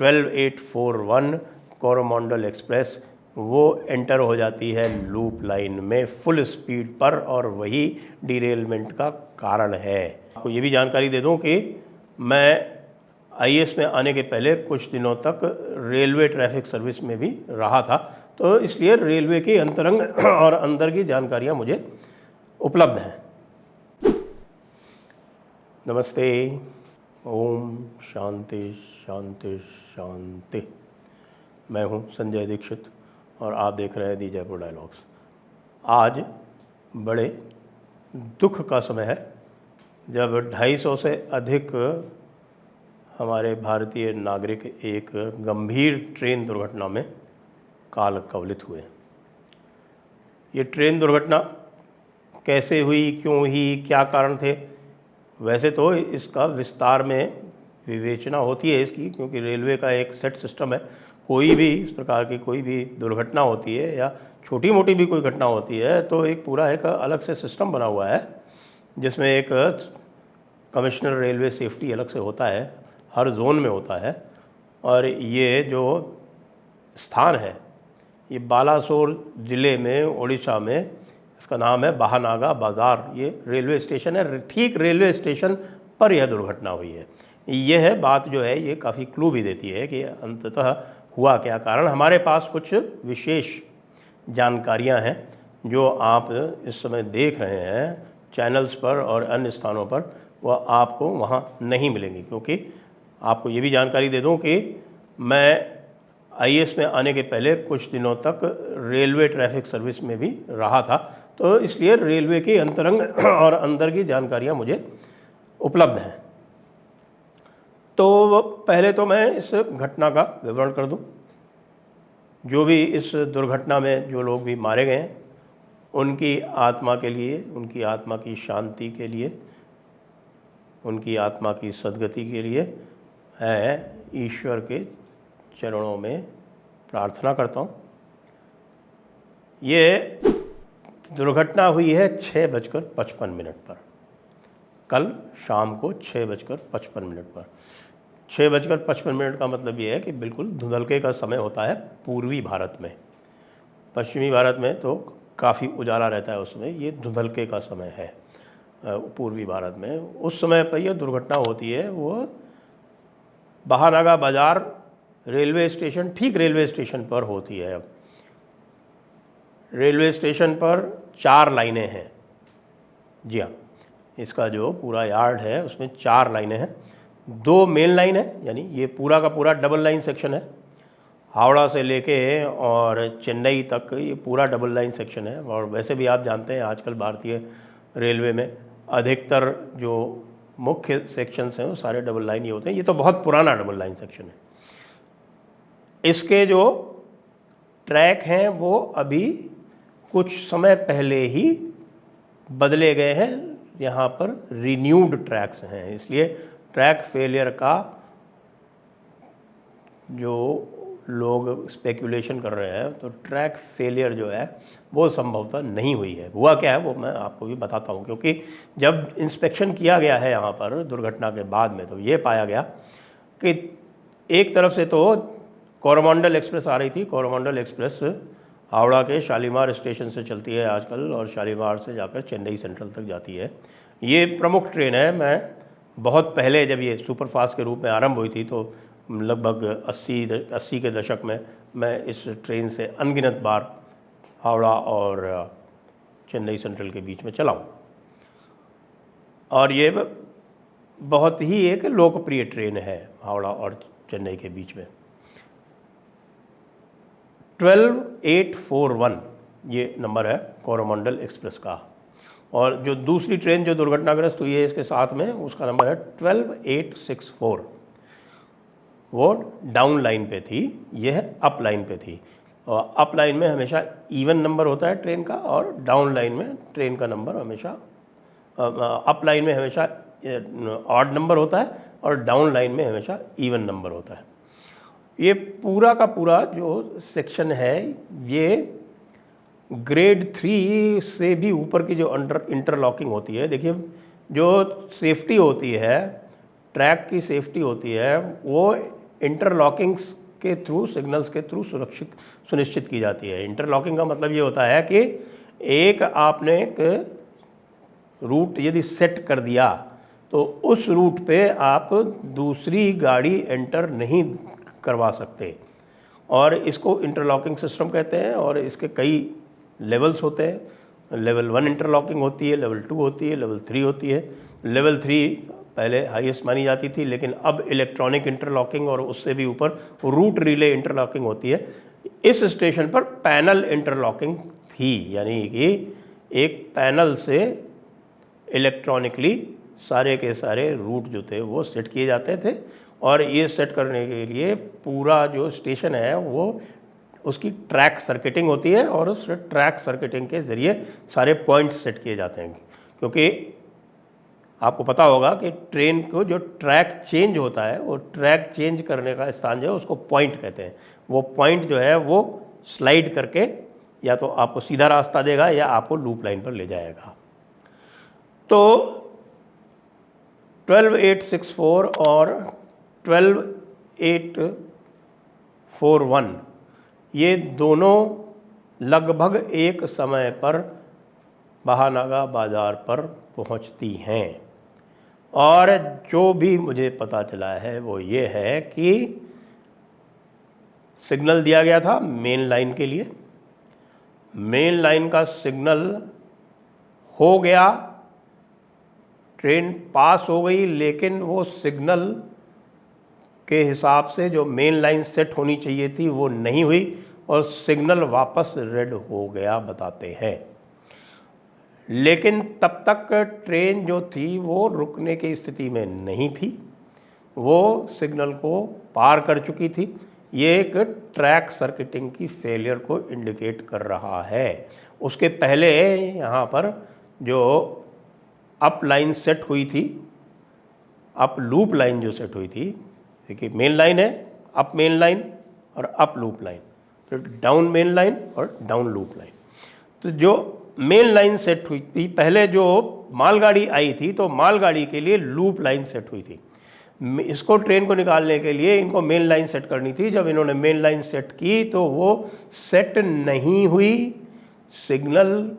12841 Coromandel express वो enter हो जाती है लूप लाइन में फुल स्पीड पर, और वही डिरेलमेंट का कारण है। आपको ये भी जानकारी दे दूं कि मैं आईएएस में आने के पहले कुछ दिनों तक रेलवे ट्रैफिक सर्विस में भी रहा था, तो इसलिए रेलवे की अंतरंग और अंदर की जानकारियां मुझे उपलब्ध हैं। नमस्ते। ओम शांति शांति शांति। मैं हूं संजय दीक्षित और आप देख रहे हैं दी जयपुर डायलॉग्स। आज बड़े दुख का समय है जब 250 से अधिक हमारे भारतीय नागरिक एक गंभीर ट्रेन दुर्घटना में काल कवलित हुए। ये ट्रेन दुर्घटना कैसे हुई, क्यों हुई, क्या कारण थे, वैसे तो इसका विस्तार में विवेचना होती है इसकी, क्योंकि रेलवे का एक सेट सिस्टम है। कोई भी इस प्रकार की कोई भी दुर्घटना होती है या छोटी मोटी भी कोई घटना होती है तो एक पूरा एक अलग से सिस्टम बना हुआ है, जिसमें एक कमिश्नर रेलवे सेफ्टी अलग से होता है, हर जोन में होता है। और ये जो स्थान है ये बालासोर ज़िले में उड़ीसा में, इसका नाम है बाहानागा बाज़ार। ये रेलवे स्टेशन है, ठीक रेलवे स्टेशन पर यह दुर्घटना हुई है। यह है बात जो है ये काफ़ी क्लू भी देती है कि अंततः हुआ क्या कारण। हमारे पास कुछ विशेष जानकारियां हैं जो आप इस समय देख रहे हैं चैनल्स पर और अन्य स्थानों पर, वह आपको वहां नहीं मिलेंगी। क्योंकि आपको ये भी जानकारी दे दूं कि मैं आईएएस में आने के पहले कुछ दिनों तक रेलवे ट्रैफिक सर्विस में भी रहा था, तो इसलिए रेलवे की अंतरंग और अंदर की जानकारियां मुझे उपलब्ध हैं। तो पहले तो मैं इस घटना का विवरण कर दूं। जो भी इस दुर्घटना में जो लोग भी मारे गए हैं उनकी आत्मा के लिए, उनकी आत्मा की शांति के लिए, उनकी आत्मा की सद्गति के लिए है ईश्वर के चरणों में प्रार्थना करता हूँ। ये दुर्घटना हुई है 6:55 पर, कल शाम को 6:55 पर। 6:55 का मतलब ये है कि बिल्कुल धुंधलके का समय होता है पूर्वी भारत में। पश्चिमी भारत में तो काफ़ी उजाला रहता है उस समय, ये धुंधलके का समय है पूर्वी भारत में। उस समय पर यह दुर्घटना होती है, वो बाहानागा बाज़ार रेलवे स्टेशन, ठीक रेलवे स्टेशन पर होती है। रेलवे स्टेशन पर 4 लाइनें हैं। जी हाँ, इसका जो पूरा यार्ड है उसमें 4 लाइनें हैं। 2 मेन लाइन है, यानी ये पूरा का पूरा डबल लाइन सेक्शन है। हावड़ा से लेके और चेन्नई तक ये पूरा डबल लाइन सेक्शन है। और वैसे भी आप जानते हैं आजकल भारतीय रेलवे में अधिकतर जो मुख्य सेक्शंस हैं वो सारे डबल लाइन ही होते हैं। ये तो बहुत पुराना डबल लाइन सेक्शन है। इसके जो ट्रैक हैं वो अभी कुछ समय पहले ही बदले गए हैं, यहाँ पर रिन्यूड ट्रैक्स हैं। इसलिए ट्रैक फेलियर का जो लोग स्पेकुलेशन कर रहे हैं, तो ट्रैक फेलियर जो है वो संभवतः नहीं हुई है। हुआ क्या है वो मैं आपको भी बताता हूँ। क्योंकि जब इंस्पेक्शन किया गया है यहाँ पर दुर्घटना के बाद में, तो ये पाया गया कि एक तरफ से तो कोरोमंडल एक्सप्रेस आ रही थी। कोरोमंडल एक्सप्रेस हावड़ा के शालीमार स्टेशन से चलती है आजकल और शालीमार से जाकर चेन्नई सेंट्रल तक जाती है। ये प्रमुख ट्रेन है। मैं बहुत पहले जब ये सुपरफास्ट के रूप में आरंभ हुई थी तो लगभग 80 के दशक में मैं इस ट्रेन से अनगिनत बार हावड़ा और चेन्नई सेंट्रल के बीच में चला हूँ। और ये बहुत ही एक लोकप्रिय ट्रेन है हावड़ा और चेन्नई के बीच में। 12841 ये नंबर है कोरोमंडल एक्सप्रेस का। और जो दूसरी ट्रेन जो दुर्घटनाग्रस्त हुई है इसके साथ में, उसका नंबर है 12864। वो डाउन लाइन पे थी, यह अप लाइन पे थी। और अप लाइन में हमेशा इवन नंबर होता है ट्रेन का, और डाउन लाइन में ट्रेन का नंबर हमेशा, अप लाइन में हमेशा ऑड नंबर होता है और डाउन लाइन में हमेशा इवन नंबर होता है। ये पूरा का पूरा जो सेक्शन है ये ग्रेड 3 से भी ऊपर की जो इंटरलॉकिंग होती है। देखिए, जो सेफ्टी होती है, ट्रैक की सेफ्टी होती है, वो इंटरलॉकिंग्स के थ्रू, सिग्नल्स के थ्रू सुनिश्चित की जाती है। इंटरलॉकिंग का मतलब ये होता है कि एक आपने एक रूट यदि सेट कर दिया तो उस रूट पे आप दूसरी गाड़ी एंटर नहीं करवा सकते, और इसको इंटरलॉकिंग सिस्टम कहते हैं। और इसके कई लेवल्स होते हैं। लेवल 1 इंटरलॉकिंग होती है, लेवल 2 होती है, लेवल 3 होती है। लेवल 3 पहले हाईएस्ट मानी जाती थी, लेकिन अब इलेक्ट्रॉनिक इंटरलॉकिंग और उससे भी ऊपर रूट रिले इंटरलॉकिंग होती है। इस स्टेशन पर पैनल इंटरलॉकिंग थी, यानी कि एक पैनल से इलेक्ट्रॉनिकली सारे के सारे रूट जो थे वो सेट किए जाते थे, और ये सेट करने के लिए पूरा जो स्टेशन है वो उसकी ट्रैक सर्किटिंग होती है, और उस ट्रैक सर्किटिंग के ज़रिए सारे पॉइंट्स सेट किए जाते हैं। क्योंकि आपको पता होगा कि ट्रेन को जो ट्रैक चेंज होता है, वो ट्रैक चेंज करने का स्थान जो है उसको पॉइंट कहते हैं। वो पॉइंट जो है वो स्लाइड करके या तो आपको सीधा रास्ता देगा या आपको लूप लाइन पर ले जाएगा। तो 12864 और 12841 ये दोनों लगभग एक समय पर बहानागा बाज़ार पर पहुंचती हैं, और जो भी मुझे पता चला है वो ये है कि सिग्नल दिया गया था मेन लाइन के लिए, मेन लाइन का सिग्नल हो गया, ट्रेन पास हो गई, लेकिन वो सिग्नल के हिसाब से जो मेन लाइन सेट होनी चाहिए थी वो नहीं हुई, और सिग्नल वापस रेड हो गया बताते हैं। लेकिन तब तक ट्रेन जो थी वो रुकने की स्थिति में नहीं थी, वो सिग्नल को पार कर चुकी थी। ये एक ट्रैक सर्किटिंग की फेलियर को इंडिकेट कर रहा है। उसके पहले यहाँ पर जो अप लाइन सेट हुई थी, अप लूप लाइन जो सेट हुई थी, देखिए मेन लाइन है, अप मेन लाइन और अप लूप लाइन, तो डाउन मेन लाइन और डाउन लूप लाइन। तो जो मेन लाइन सेट हुई थी, पहले जो मालगाड़ी आई थी तो मालगाड़ी के लिए लूप लाइन सेट हुई थी। इसको ट्रेन को निकालने के लिए इनको मेन लाइन सेट करनी थी। जब इन्होंने मेन लाइन सेट की तो वो सेट नहीं हुई। सिग्नल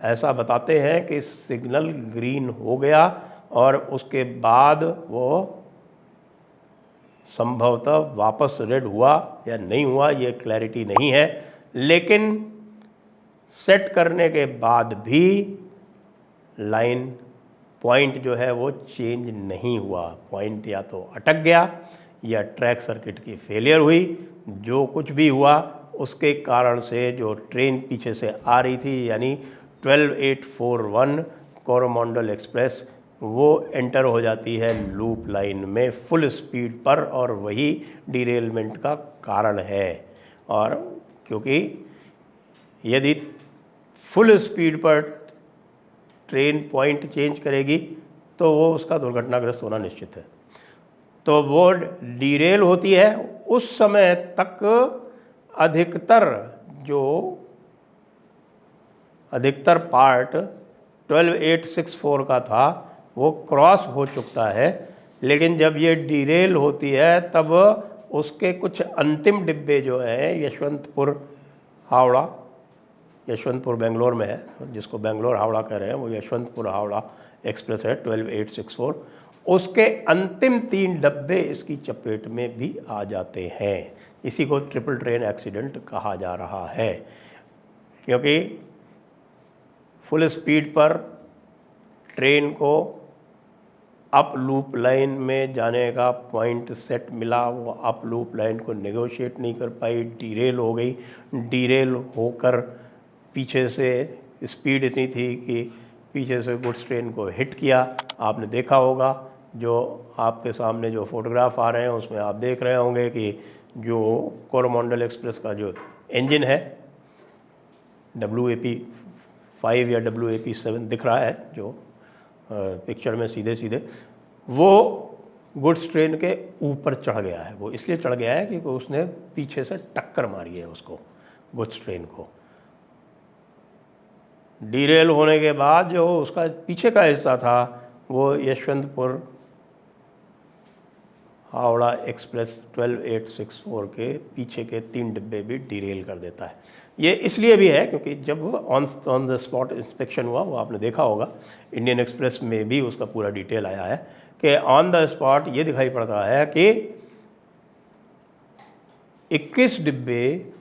ऐसा बताते हैं कि सिग्नल ग्रीन हो गया, और उसके बाद वो संभवतः वापस रेड हुआ या नहीं हुआ ये क्लैरिटी नहीं है, लेकिन सेट करने के बाद भी लाइन पॉइंट जो है वो चेंज नहीं हुआ। पॉइंट या तो अटक गया या ट्रैक सर्किट की फेलियर हुई। जो कुछ भी हुआ उसके कारण से जो ट्रेन पीछे से आ रही थी, यानी 12841 कोरोमंडल एक्सप्रेस, वो एंटर हो जाती है लूप लाइन में फुल स्पीड पर, और वही डिरेलमेंट का कारण है। और क्योंकि यदि फुल स्पीड पर ट्रेन पॉइंट चेंज करेगी तो वो उसका दुर्घटनाग्रस्त होना निश्चित है। तो वो डीरेल होती है। उस समय तक अधिकतर पार्ट 12864 का था वो क्रॉस हो चुका है, लेकिन जब ये डीरेल होती है तब उसके कुछ अंतिम डिब्बे जो हैं यशवंतपुर बेंगलोर में है, जिसको बेंगलोर हावड़ा कह रहे हैं, वो यशवंतपुर हावड़ा एक्सप्रेस है 12864, उसके अंतिम 3 डब्बे इसकी चपेट में भी आ जाते हैं। इसी को ट्रिपल ट्रेन एक्सीडेंट कहा जा रहा है, क्योंकि फुल स्पीड पर ट्रेन को अप लूप लाइन में जाने का पॉइंट सेट मिला, वो अप लूप लाइन को नेगोशिएट नहीं कर पाई, डीरेल हो गई। डीरेल होकर पीछे से स्पीड इतनी थी कि पीछे से गुड्स ट्रेन को हिट किया। आपने देखा होगा, जो आपके सामने जो फोटोग्राफ आ रहे हैं उसमें आप देख रहे होंगे कि जो कोरोमंडल एक्सप्रेस का जो इंजन है WAP-5 या WAP-7 दिख रहा है जो पिक्चर में सीधे सीधे, वो गुड्स ट्रेन के ऊपर चढ़ गया है। वो इसलिए चढ़ गया है क्योंकि उसने पीछे से टक्कर मारी है उसको, गुड्स ट्रेन को। डीरेल होने के बाद जो उसका पीछे का हिस्सा था वो यशवंतपुर हावड़ा एक्सप्रेस 12864 के पीछे के 3 डिब्बे भी डिरेल कर देता है। ये इसलिए भी है क्योंकि जब ऑन द स्पॉट इंस्पेक्शन हुआ, वो आपने देखा होगा, इंडियन एक्सप्रेस में भी उसका पूरा डिटेल आया है कि ऑन द स्पॉट ये दिखाई पड़ता है कि 21 डिब्बे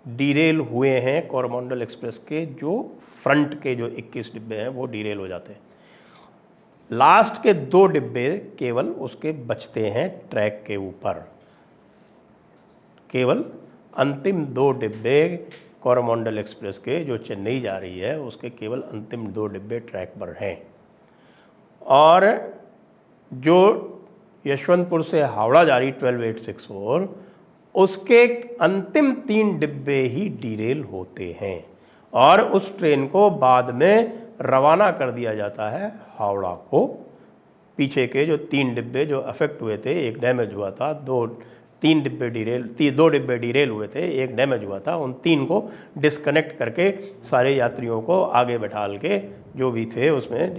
डिरेल हुए हैं कोरोमंडल एक्सप्रेस के, जो फ्रंट के जो 21 डिब्बे हैं वो डिरेल हो जाते हैं। लास्ट के 2 डिब्बे केवल उसके बचते हैं ट्रैक के ऊपर। केवल अंतिम 2 डिब्बे कोरोमंडल एक्सप्रेस के जो चेन्नई जा रही है उसके केवल अंतिम 2 डिब्बे ट्रैक पर हैं, और जो यशवंतपुर से हावड़ा जा रही 12864 उसके अंतिम 3 डिब्बे ही डिरेल होते हैं, और उस ट्रेन को बाद में रवाना कर दिया जाता है हावड़ा को। पीछे के जो 3 डिब्बे जो अफेक्ट हुए थे, एक डैमेज हुआ था, 2 डिब्बे डिरेल हुए थे, एक डैमेज हुआ था, उन 3 को डिस्कनेक्ट करके सारे यात्रियों को आगे बैठाल के, जो भी थे उसमें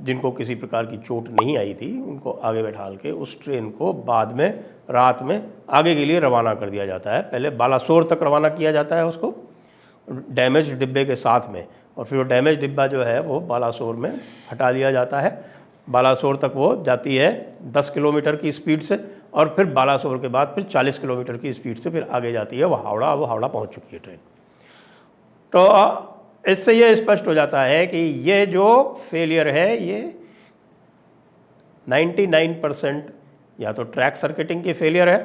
जिनको किसी प्रकार की चोट नहीं आई थी, उनको आगे बैठाल के उस ट्रेन को बाद में रात में आगे के लिए रवाना कर दिया जाता है। पहले बालासोर तक रवाना किया जाता है उसको डैमेज डिब्बे के साथ में, और फिर वो डैमेज डिब्बा जो है वो बालासोर में हटा दिया जाता है। बालासोर तक वो जाती है 10 किलोमीटर की स्पीड से, और फिर बालासोर के बाद फिर 40 किलोमीटर की स्पीड से फिर आगे जाती है वो हावड़ा पहुँच चुकी है ट्रेन। तो इससे ये स्पष्ट हो जाता है कि ये जो फेलियर है ये 99% या तो ट्रैक सर्किटिंग की फेलियर है,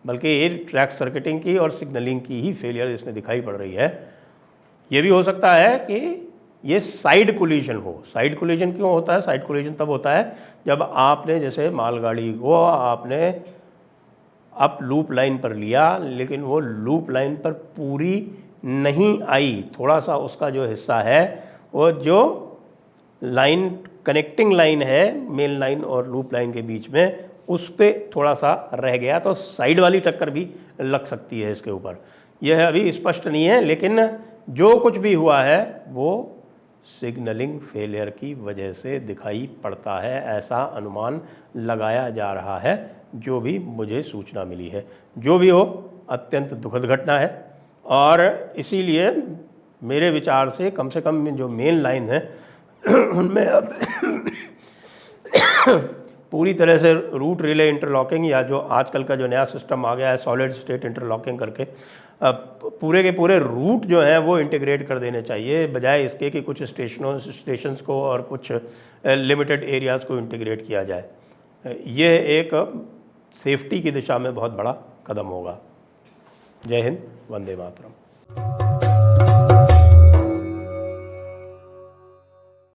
बल्कि ये ट्रैक सर्किटिंग की और सिग्नलिंग की ही फेलियर इसमें दिखाई पड़ रही है। ये भी हो सकता है कि ये साइड कोलिजन हो। साइड कोलिजन क्यों होता है? साइड कोलिजन तब होता है जब आपने जैसे मालगाड़ी को आपने अप लूप लाइन पर लिया, लेकिन वो लूप लाइन पर पूरी नहीं आई, थोड़ा सा उसका जो हिस्सा है वो जो लाइन कनेक्टिंग लाइन है मेन लाइन और लूप लाइन के बीच में, उस पर थोड़ा सा रह गया, तो साइड वाली टक्कर भी लग सकती है इसके ऊपर। यह अभी स्पष्ट नहीं है, लेकिन जो कुछ भी हुआ है वो सिग्नलिंग फेलियर की वजह से दिखाई पड़ता है, ऐसा अनुमान लगाया जा रहा है, जो भी मुझे सूचना मिली है। जो भी हो, अत्यंत दुखद घटना है, और इसीलिए मेरे विचार से कम जो मेन लाइन है उनमें अब पूरी तरह से रूट रिले इंटरलॉकिंग, या जो आजकल का जो नया सिस्टम आ गया है सॉलिड स्टेट इंटरलॉकिंग करके, पूरे के पूरे रूट जो हैं वो इंटीग्रेट कर देने चाहिए, बजाय इसके कि कुछ स्टेशंस को और कुछ लिमिटेड एरियाज़ को इंटीग्रेट किया जाए। ये एक सेफ्टी की दिशा में बहुत बड़ा कदम होगा। जय हिंद, वंदे मातरम।